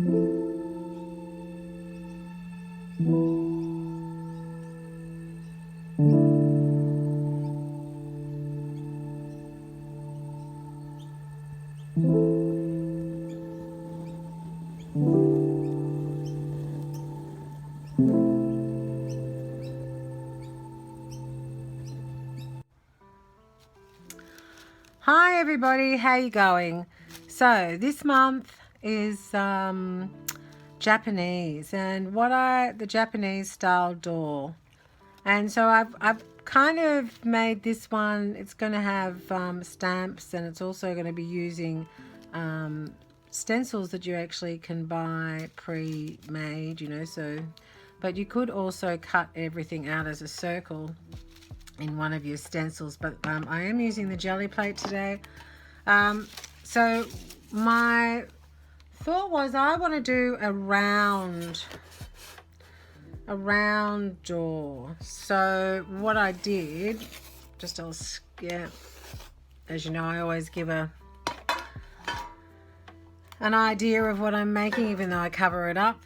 Hi everybody, how you going? So this month is Japanese, and the Japanese style door, and so I've kind of made this one. It's going to have stamps, and it's also going to be using stencils that you actually can buy pre-made, so, but you could also cut everything out as a circle in one of your stencils, but I am using the jelly plate today. So my thought was I want to do a round door. So what I did, as you know, I always give an idea of what I'm making, even though I cover it up.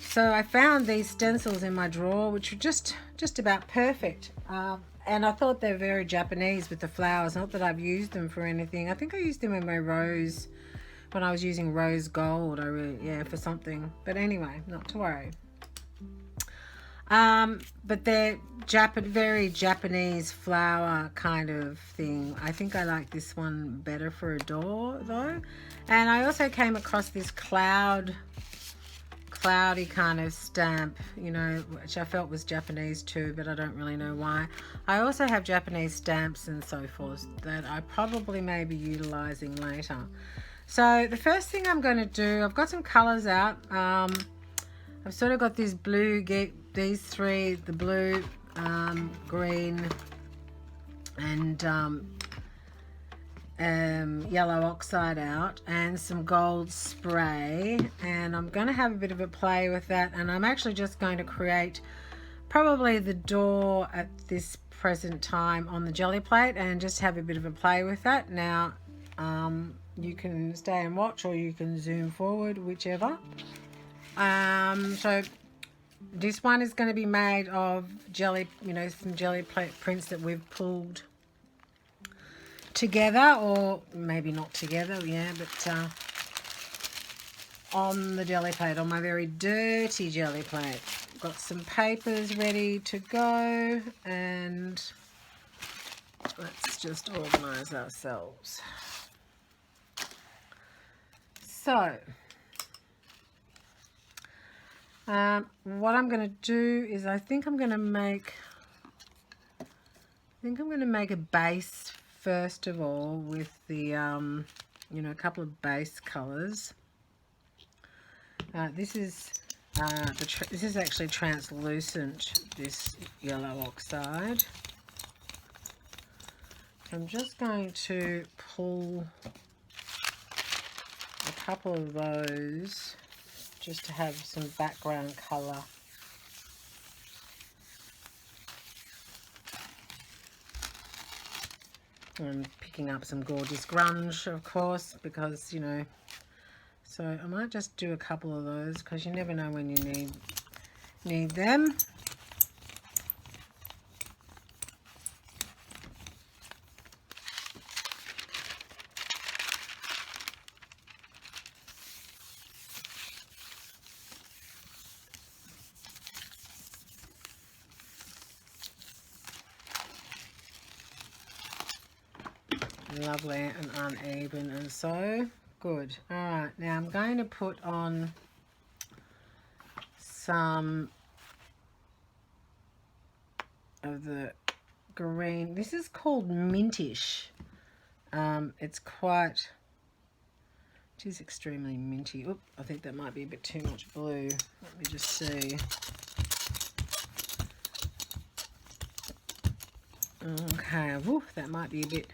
So I found these stencils in my drawer, which were just about perfect. And I thought they're very Japanese with the flowers. Not that I've used them for anything. I think I used them in my rose, when I was using rose gold. For something. But anyway, not to worry. But they're very Japanese flower kind of thing. I think I like this one better for a door though. And I also came across this cloudy kind of stamp, which I felt was Japanese too, but I don't really know why. I also have Japanese stamps and so forth that I probably may be utilizing later. So the first thing I'm going to do, I've got some colors out. I've sort of got this blue, these three, the blue, green, and yellow oxide out, and some gold spray, and I'm going to have a bit of a play with that, and I'm actually just going to create probably the door at this present time on the jelly plate and just have a bit of a play with that. Now you can stay and watch, or you can zoom forward, whichever. So this one is going to be made of jelly, some jelly plate prints that we've pulled together, or maybe not together, but on the jelly plate, on my very dirty jelly plate. Got some papers ready to go, and let's just organize ourselves. So what I'm going to do is I think I'm going to make a base first of all with the a couple of base colors. This is actually translucent, this yellow oxide. I'm just going to pull a couple of those just to have some background color. I'm picking up some gorgeous grunge, of course, because so I might just do a couple of those, because you never know when you need them. Lovely and uneven, and so good. All right, now I'm going to put on some of the green. This is called Mintish. It is extremely minty. Oop, I think that might be a bit too much blue. Let me just see. Okay, woof, that might be a bit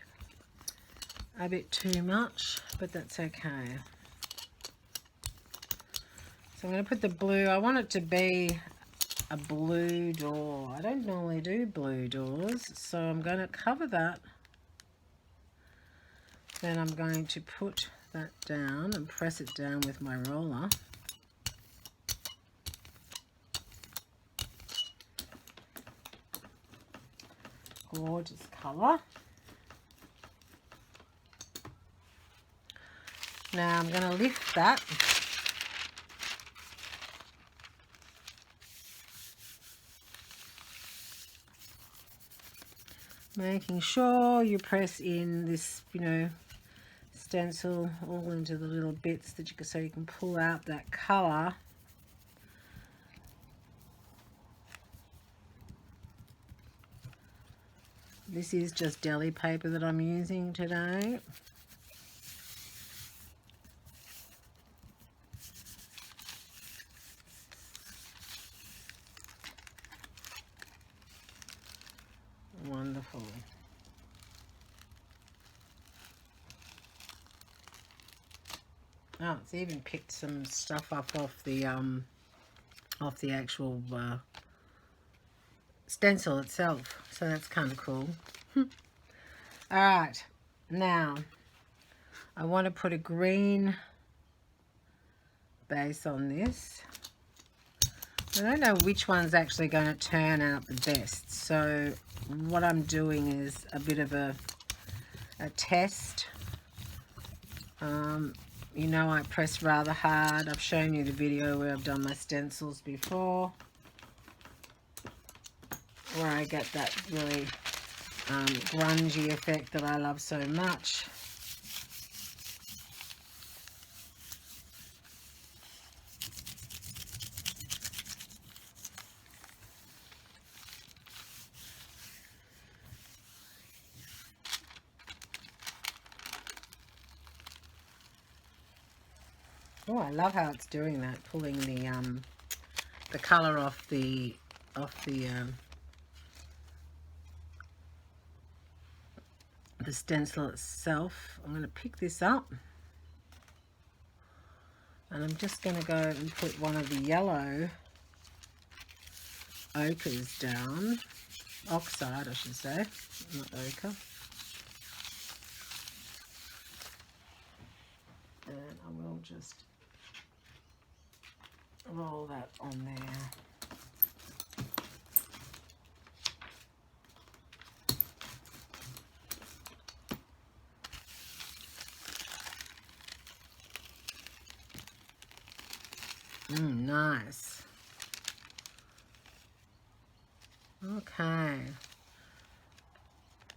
too much, but that's okay. So I'm going to put the blue. I want it to be a blue door. I don't normally do blue doors, so I'm going to cover that. Then I'm going to put that down and press it down with my roller. gorgeous colour. Now I'm going to lift that. Making sure you press in this, you know, stencil all into the little bits that you can, so you can pull out that colour. This is just deli paper that I'm using today. Wonderful. Oh, it's even picked some stuff up off the actual stencil itself, so that's kind of cool. All right, now I want to put a green base on this. I don't know which one's actually going to turn out the best, so what I'm doing is a bit of a test. You know, I press rather hard. I've shown you the video where I've done my stencils before, where I get that really grungy effect that I love so much. Oh, I love how it's doing that, pulling the color off the stencil itself. I'm going to pick this up, and I'm just going to go and put one of the yellow ochres down, oxide I should say, not ochre. And I will just roll that on there. Nice. Okay.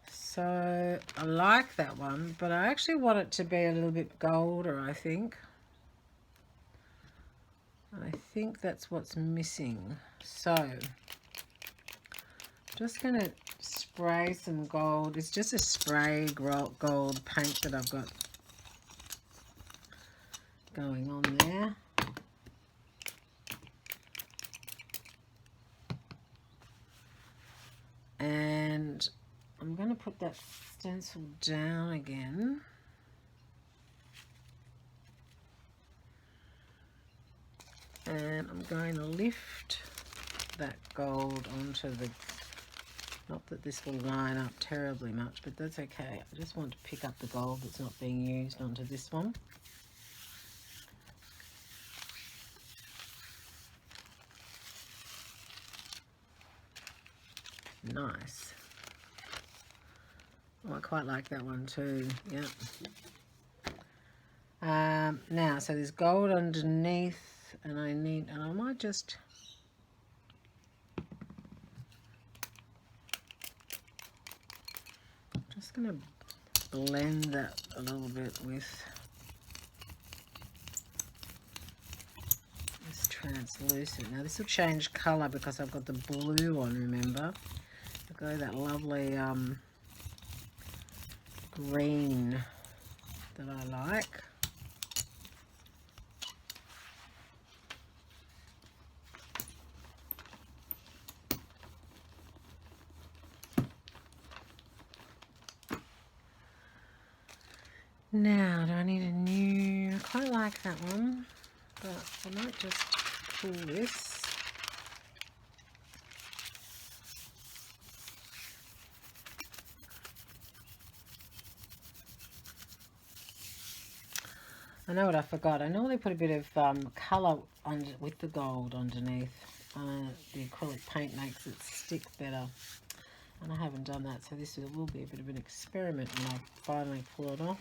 So I like that one, but I actually want it to be a little bit golder, I think. I think that's what's missing. So just going to spray some gold. It's just a spray gold paint that I've got going on there. And I'm going to put that stencil down again. And I'm going to lift that gold onto the, not that this will line up terribly much, but that's okay. I just want to pick up the gold that's not being used onto this one. Nice. Oh, I quite like that one too. Yep. Now, so there's gold underneath, and I might just going to blend that a little bit with this translucent. Now this will change colour because I've got the blue on, remember? I've got that lovely green that I like. Now, do I need a new? I quite like that one, but I might just pull this. I know what I forgot. I normally put a bit of colour with the gold underneath. The acrylic paint makes it stick better. And I haven't done that, so this will be a bit of an experiment when I finally pull it off.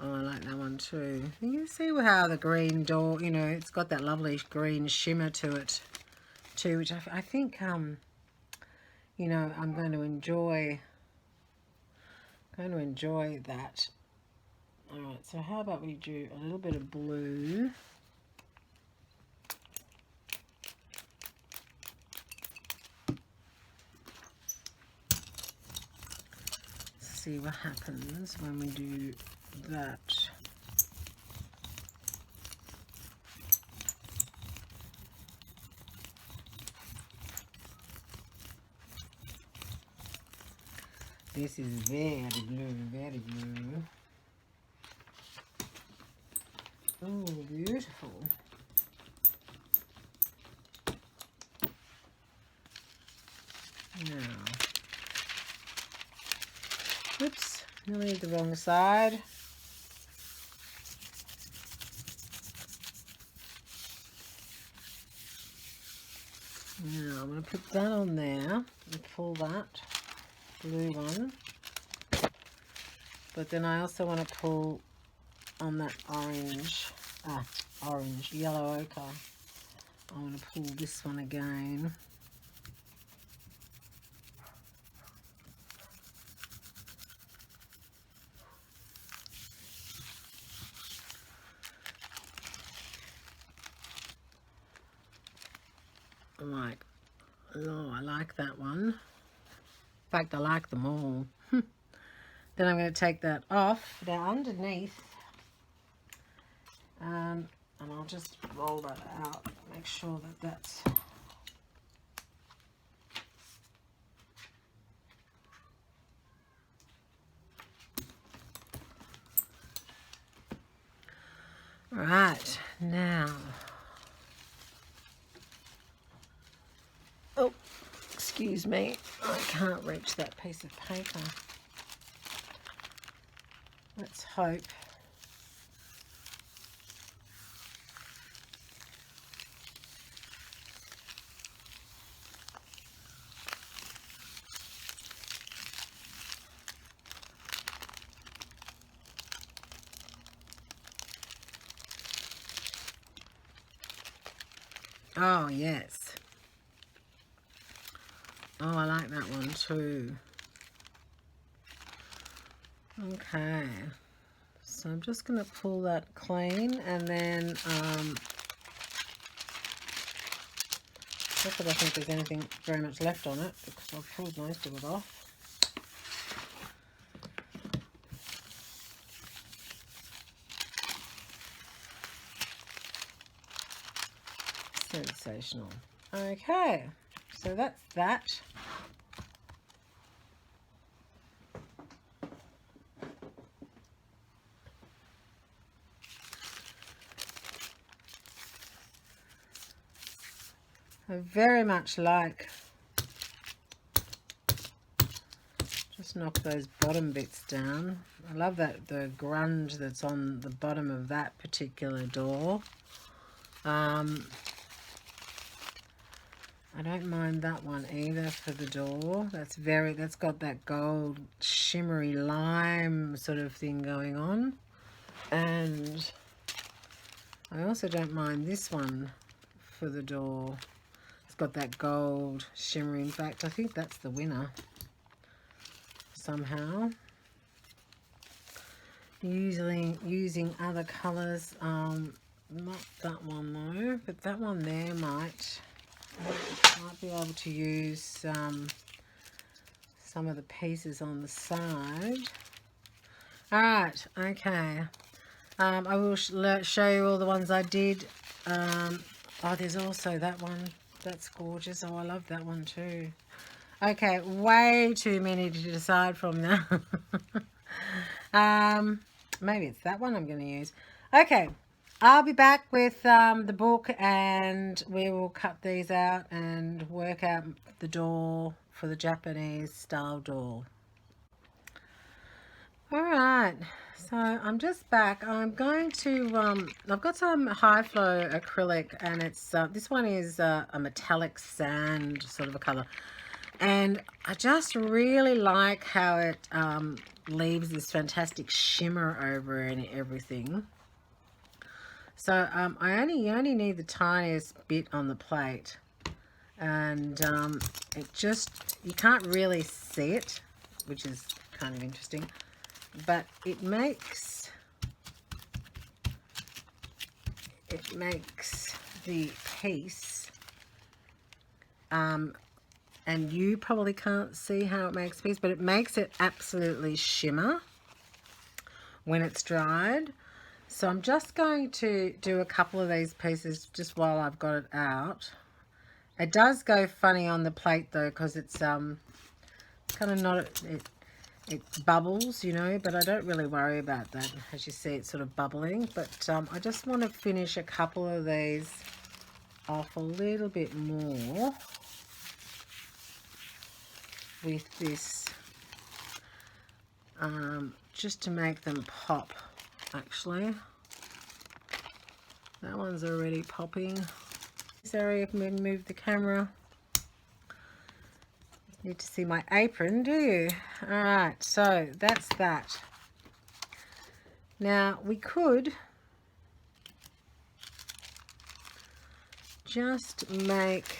Oh, I like that one too. You can see how the green door, you know, it's got that lovely green shimmer to it too, which I think, you know, I'm going to enjoy that. All right, so how about we do a little bit of blue. See what happens when we do that. This is very blue, very blue. Oh, beautiful. Now, oops, nearly the wrong side. Now I'm going to put that on there and pull that blue one. But then I also want to pull on that yellow ochre. I want to pull this one again. I like that one. In fact, I like them all. Then I'm going to take that off now underneath, and I'll just roll that out, make sure that that's right. Now, oh, excuse me, I can't reach that piece of paper. Let's hope. Oh, yes. Oh, I like that one too. Okay. So I'm just going to pull that clean, and then not that I think there's anything very much left on it, because I've pulled most of it off. Sensational. Okay, so that's that. I very much like, just knock those bottom bits down. I love that, the grunge that's on the bottom of that particular door. I don't mind that one either for the door. That's got that gold shimmery lime sort of thing going on. And I also don't mind this one for the door. It's got that gold shimmery. In fact, I think that's the winner somehow. Usually using other colours, not that one though, but that one there might be able to use some of the pieces on the side. All right, okay. I will show you all the ones I did. Oh, there's also that one. That's gorgeous. Oh, I love that one too. Okay, way too many to decide from now. Maybe it's that one I'm going to use. Okay, I'll be back with the book, and we will cut these out and work out the door for the Japanese style door. All right, So I'm just back. I'm going to, I've got some high flow acrylic, and it's, this one is a metallic sand sort of a color. And I just really like how it leaves this fantastic shimmer over and everything. So you only need the tiniest bit on the plate, and it just, you can't really see it, which is kind of interesting, but it makes the piece, and you probably can't see how it makes piece, but it makes it absolutely shimmer when it's dried. So I'm just going to do a couple of these pieces just while I've got it out. It does go funny on the plate though, because it's kind of not, it bubbles, you know, but I don't really worry about that. As you see, it's sort of bubbling, but I just want to finish a couple of these off a little bit more with this, just to make them pop. Actually, that one's already popping. Sorry if I move the camera. You need to see my apron, do you? All right, so that's that. Now we could just make,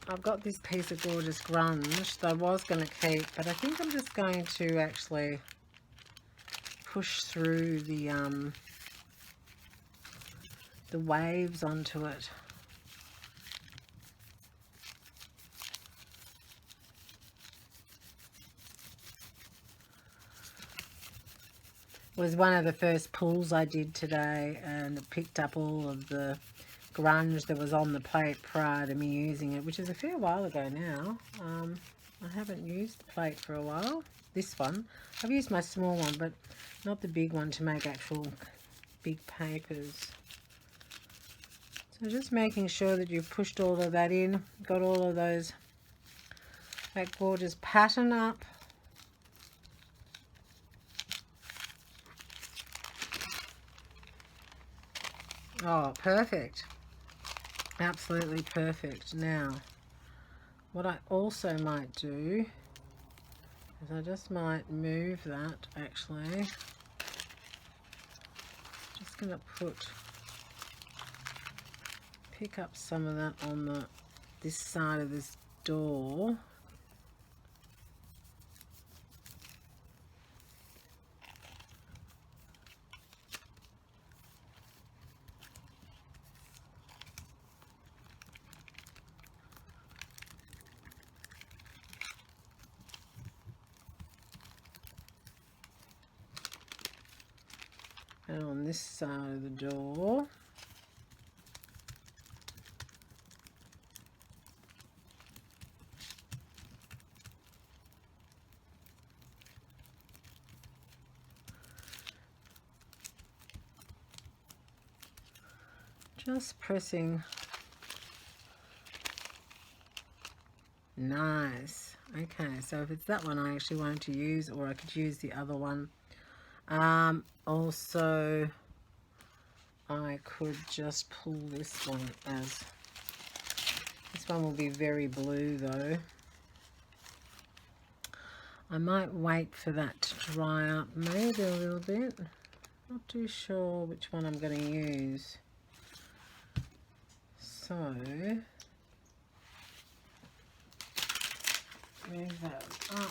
I've got this piece of gorgeous grunge that I was going to keep, but I think I'm just going to actually push through the waves onto it. It was one of the first pulls I did today, and it picked up all of the grunge that was on the plate prior to me using it, which is a fair while ago now. I haven't used the plate for a while. This one. I've used my small one, but not the big one to make actual big papers. So just making sure that you've pushed all of that in, got all of that gorgeous pattern up. Oh, perfect. Absolutely perfect. Now, what I also might do is I just might move that, actually. Just going to pick up some of that on this side of this door. And on this side of the door. Just pressing. Nice. Okay, so if it's that one I actually wanted to use, or I could use the other one. Also, I could just pull this one, as this one will be very blue though. I might wait for that to dry up maybe a little bit. Not too sure which one I'm going to use. So, move that up.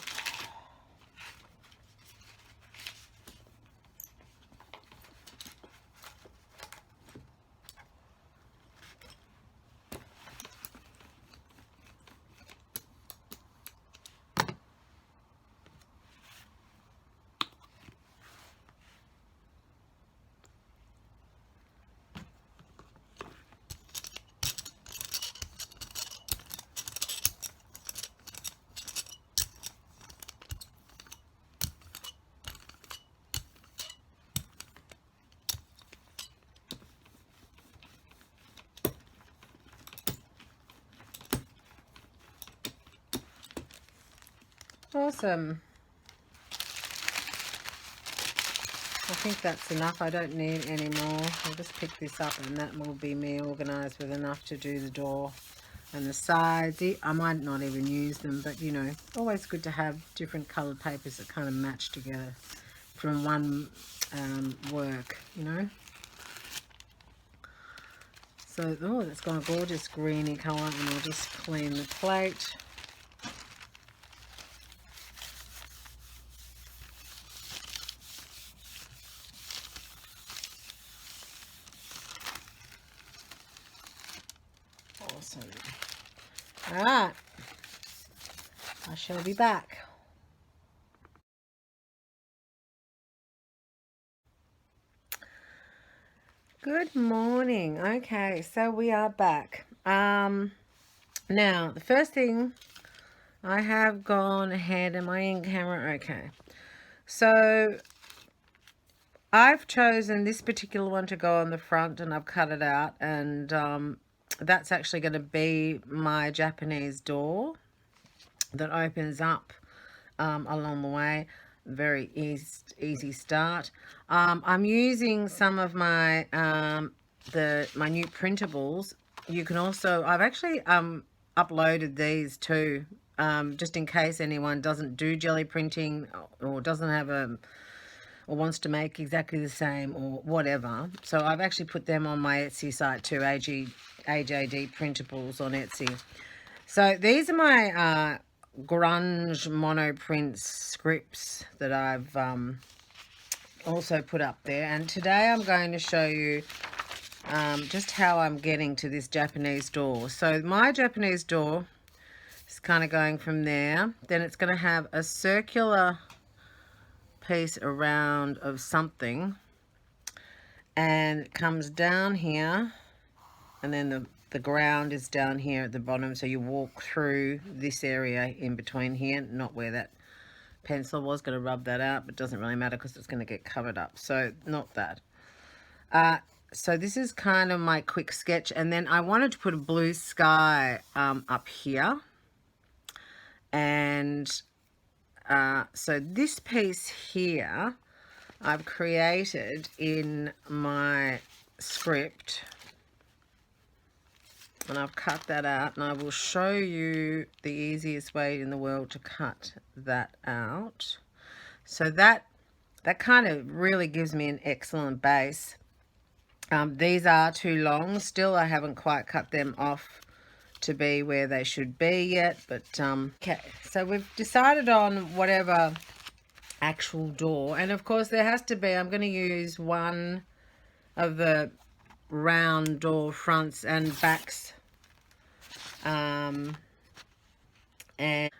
Awesome. I think that's enough. I don't need any more. I'll just pick this up and that will be me organised with enough to do the door and the sides. I might not even use them, but you know, always good to have different coloured papers that kind of match together from one work, you know. So, oh, that's got a gorgeous greeny colour, and I'll just clean the plate. Awesome. All right, I shall be back. Good morning. Okay, so we are back. Now the first thing, I have gone ahead. Am I in camera? Okay. So I've chosen this particular one to go on the front, and I've cut it out, and that's actually going to be my Japanese door that opens up along the way. Very easy start. I'm using some of my my new printables. You can also, I've actually uploaded these too, just in case anyone doesn't do jelly printing or doesn't have or wants to make exactly the same or whatever. So I've actually put them on my Etsy site too, ajdprintables on Etsy. So these are my grunge monoprint scripts that I've also put up there, and today I'm going to show you just how I'm getting to this Japanese door. So my Japanese door is kind of going from there, then it's going to have a circular piece around of something, and it comes down here, and then the ground is down here at the bottom, so you walk through this area in between here, not where that pencil was. Going to rub that out, but it doesn't really matter because it's going to get covered up, so not that. So this is kind of my quick sketch, and then I wanted to put a blue sky up here, and so this piece here I've created in my script, and I've cut that out, and I will show you the easiest way in the world to cut that out. So that kind of really gives me an excellent base. These are too long still. I haven't quite cut them off to be where they should be yet, but okay, so we've decided on whatever actual door, and of course there has to be, I'm going to use one of the round door fronts and backs, and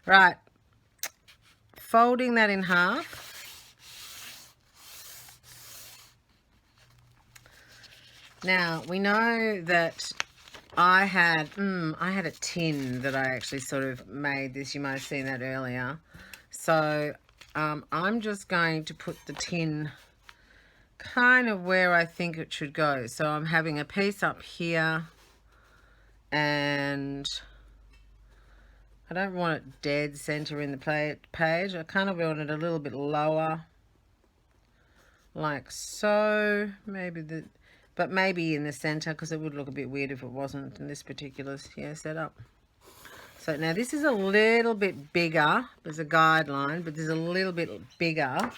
right, folding that in half. Now we know that I had a tin that I actually sort of made this. You might have seen that earlier. So I'm just going to put the tin kind of where I think it should go. So I'm having a piece up here, and I don't want it dead center in the page. I kind of want it a little bit lower, like so. But maybe in the center, because it would look a bit weird if it wasn't in this particular setup. So now this is a little bit bigger. There's a guideline, but there's a little bit bigger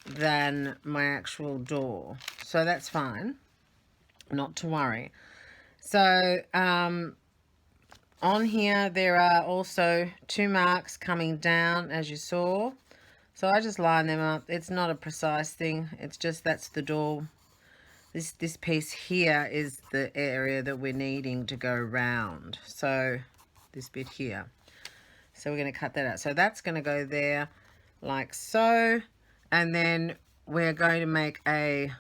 than my actual door. So that's fine. Not to worry. So on here there are also 2 marks coming down, as you saw. So I just line them up. It's not a precise thing. It's just that's the door. This piece here is the area that we're needing to go round. So this bit here. So we're going to cut that out. So that's going to go there like so. And then we're going to make a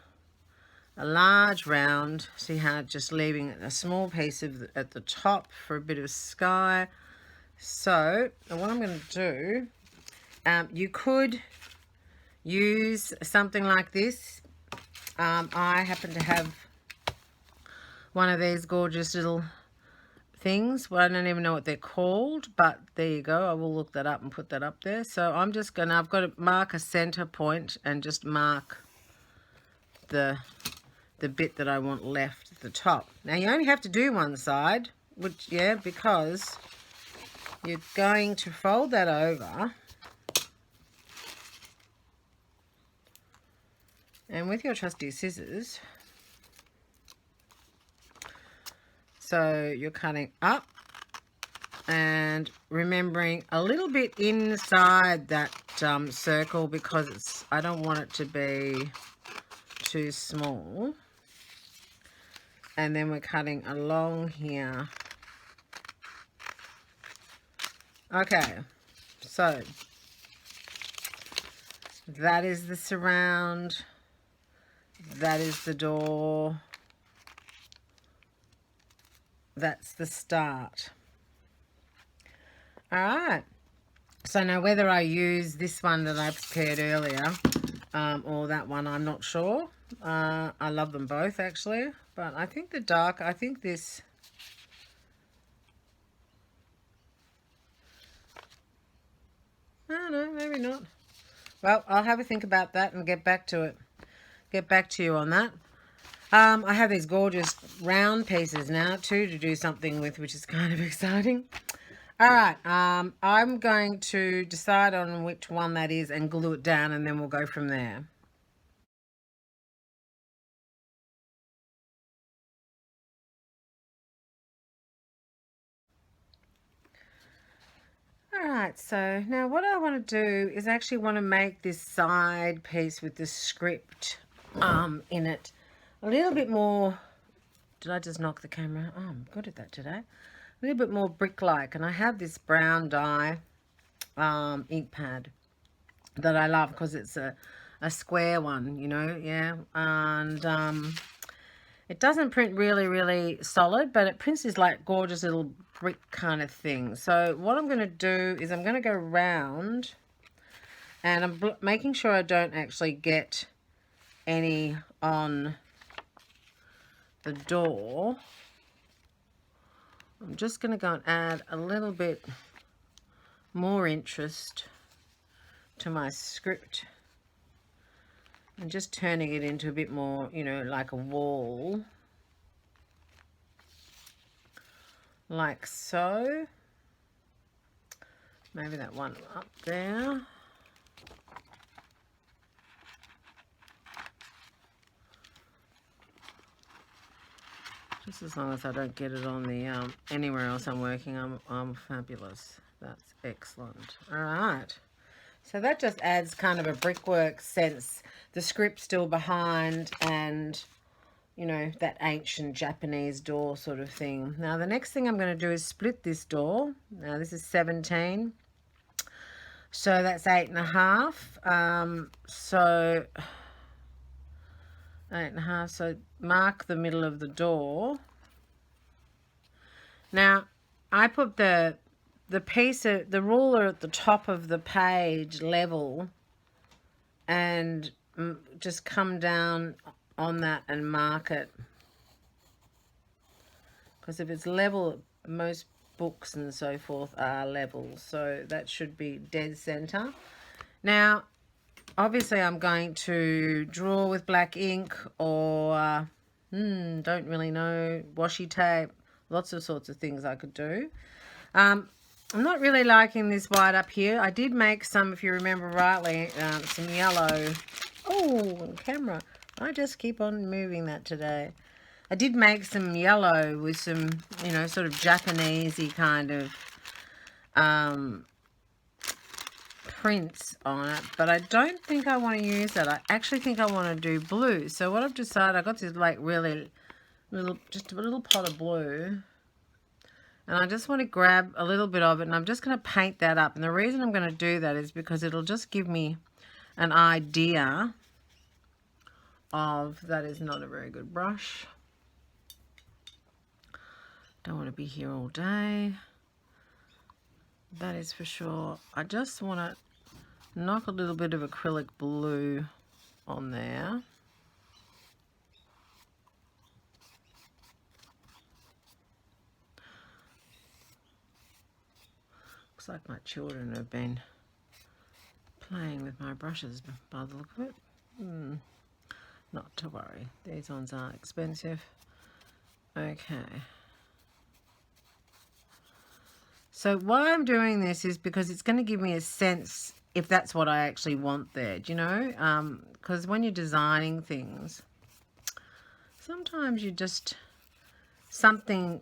large round. See how just leaving a small piece at the top for a bit of sky. So what I'm going to do, you could use something like this. I happen to have one of these gorgeous little things. Well, I don't even know what they're called, but there you go. I will look that up and put that up there. So I'm just gonna, I've got to mark a center point and just mark the bit that I want left at the top. Now you only have to do one side, which, yeah, because you're going to fold that over, and with your trusty scissors, so you're cutting up and remembering a little bit inside that circle, because I don't want it to be too small. And then we're cutting along here. Okay, so that is the surround, that is the door, that's the start. All right, so now whether I use this one that I prepared earlier or that one, I'm not sure. I love them both actually, but I think the dark, I think this, I don't know, maybe not. Well, I'll have a think about that and get back to it. Get back to you on that. I have these gorgeous round pieces now too to do something with, which is kind of exciting. All right, I'm going to decide on which one that is and glue it down, and then we'll go from there. Alright, so now what I want to do is actually want to make this side piece with the script in it a little bit more. Did I just knock the camera? Oh, I'm good at that today. A little bit more brick-like, and I have this brown dye ink pad that I love because it's a square one, you know, yeah, and it doesn't print really solid, but it prints this like gorgeous little brick kind of thing. So what I'm going to do is I'm going to go round, and I'm making sure I don't actually get any on the door. I'm just going to go and add a little bit more interest to my script and just turning it into a bit more, you know, like a wall, like so. Maybe that one up there. Just as long as I don't get it on the anywhere else I'm working, I'm fabulous. That's excellent. All right, so that just adds kind of a brickwork sense. The script still behind, and you know, that ancient Japanese door sort of thing. Now the next thing I'm going to do is split this door. Now this is 17, so that's 8.5. So 8.5, so mark the middle of the door. Now I put the piece of the ruler at the top of the page level, and just come down on that and mark it, because if it's level, most books and so forth are level, so that should be dead center. Now obviously I'm going to draw with black ink, or don't really know, washi tape, lots of sorts of things I could do. I'm not really liking this white up here. I did make some, if you remember rightly, some yellow. Oh, camera. I just keep on moving that today. I did make some yellow with some, you know, sort of Japanese-y kind of prints on it, but I don't think I want to use that. I actually think I want to do blue. So what I've decided, I got this like really little, just a little pot of blue, and I just want to grab a little bit of it, and I'm just going to paint that up. And the reason I'm going to do that is because it'll just give me an idea of, that is not a very good brush. Don't want to be here all day. That is for sure. I just want to knock a little bit of acrylic blue on there. Looks like my children have been playing with my brushes by the look of it. Not to worry, these ones aren't expensive. Okay. So why I'm doing this is because it's going to give me a sense if that's what I actually want there, do you know? Because when you're designing things, sometimes you just, something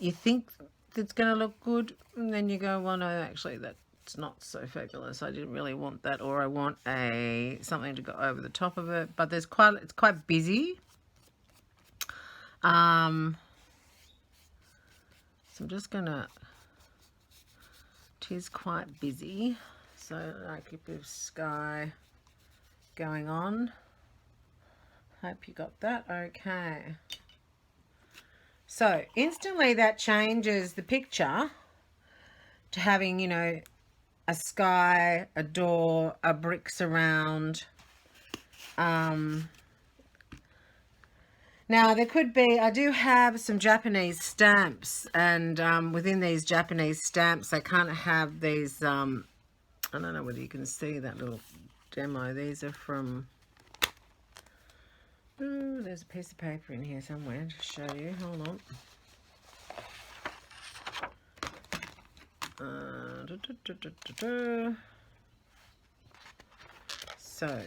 you think that's going to look good, and then you go, well, no, actually that's not so fabulous. I didn't really want that, or I want something to go over the top of it. But it's quite busy. So I'm just gonna. It is quite busy. So like a bit of sky going on. Hope you got that. Okay. So instantly that changes the picture to having, you know, a sky, a door, a brick surround. Now there could be, I do have some Japanese stamps, and within these Japanese stamps they kind of have these, I don't know whether you can see that little demo. These are from, ooh, there's a piece of paper in here somewhere to show you. Hold on. So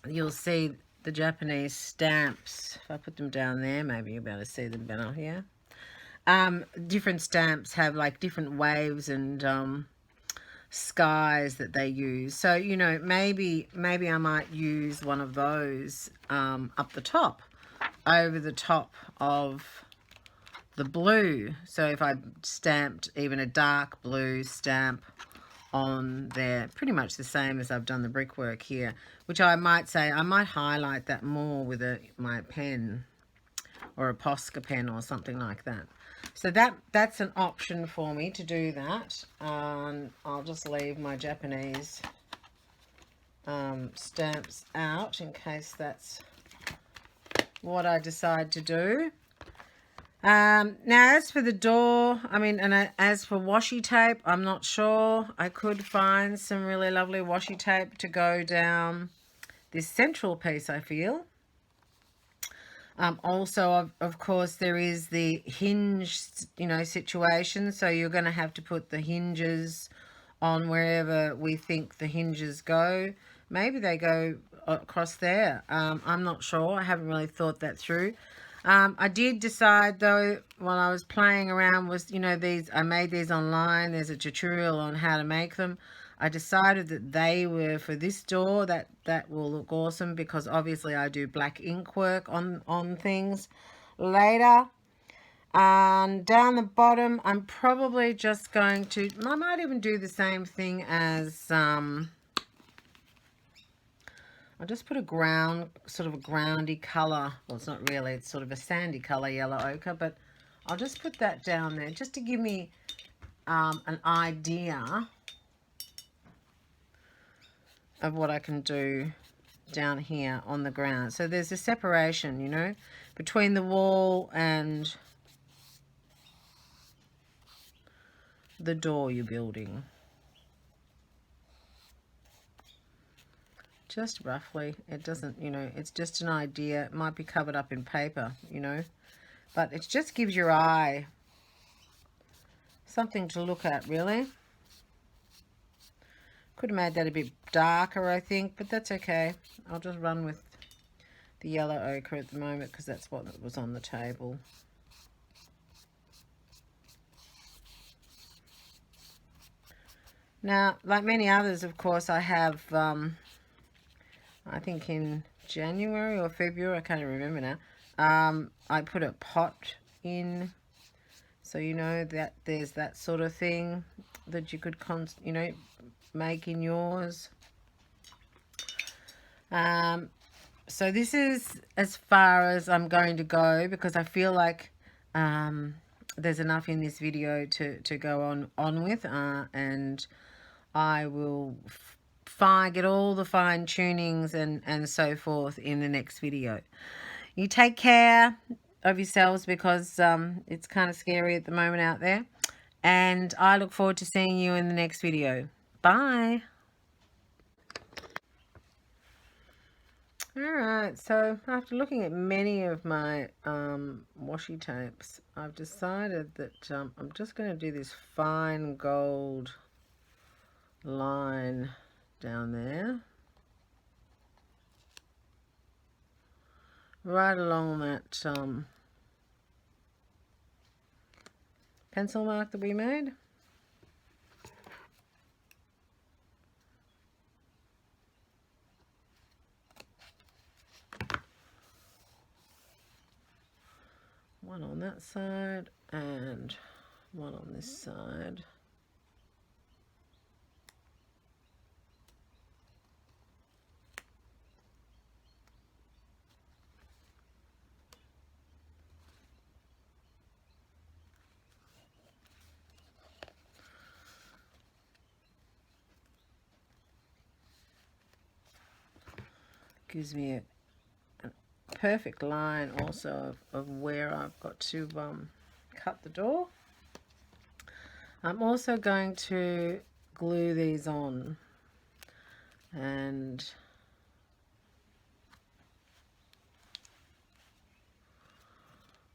you'll see the Japanese stamps. If I put them down there, maybe you'll be able to see them better here. Different stamps have like different waves and skies that they use. So, you know, maybe I might use one of those up the top, over the top of the blue. So if I stamped even a dark blue stamp on there, pretty much the same as I've done the brickwork here, which I might say I might highlight that more with my pen or a Posca pen or something like that. So that's an option for me to do that. I'll just leave my Japanese stamps out in case that's what I decide to do. Now as for the door, I mean, and as for washi tape, I'm not sure. I could find some really lovely washi tape to go down this central piece, I feel. Also, of course, there is the hinge, you know, situation. So you're going to have to put the hinges on wherever we think the hinges go. Maybe they go across there. I'm not sure. I haven't really thought that through. I did decide though, while I was playing around, was, you know, I made these online. There's a tutorial on how to make them. I decided that they were for this door. That will look awesome because obviously I do black ink work on things later. And down the bottom, I'm probably just going to, I might even do the same thing as, I'll just put a sort of a groundy colour. Well, it's not really, it's sort of a sandy colour, yellow ochre, but I'll just put that down there just to give me an idea of what I can do down here on the ground. So there's a separation, you know, between the wall and the door you're building. Just roughly. It doesn't, you know, it's just an idea. It might be covered up in paper, you know, but it just gives your eye something to look at, really. Could have made that a bit darker, I think, but that's okay. I'll just run with the yellow ochre at the moment because that's what was on the table. Now, like many others, of course, I have, I think in January or February, I can't remember now, I put a pot in. So, you know, that there's that sort of thing that you could, you know, make in yours. So this is as far as I'm going to go because I feel like there's enough in this video to go on with, and I will get all the fine tunings and so forth in the next video. You take care of yourselves because it's kind of scary at the moment out there, and I look forward to seeing you in the next video. Bye. Alright, so after looking at many of my washi tapes, I've decided that I'm just going to do this fine gold line down there, right along that pencil mark that we made. One on that side and one on this side. Gives me a perfect line also of where I've got to cut the door. I'm also going to glue these on, and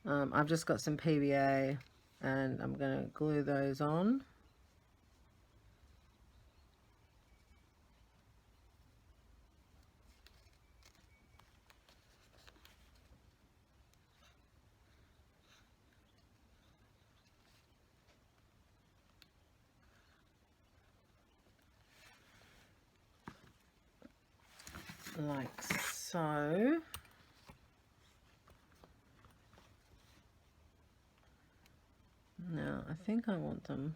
I've just got some PVA and I'm going to glue those on. Like so. Now I think I want them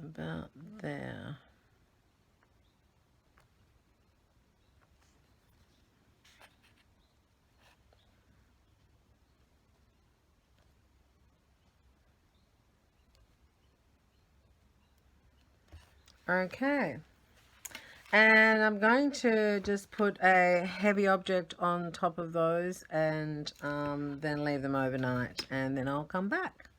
about there. Okay, and I'm going to just put a heavy object on top of those and then leave them overnight, and then I'll come back.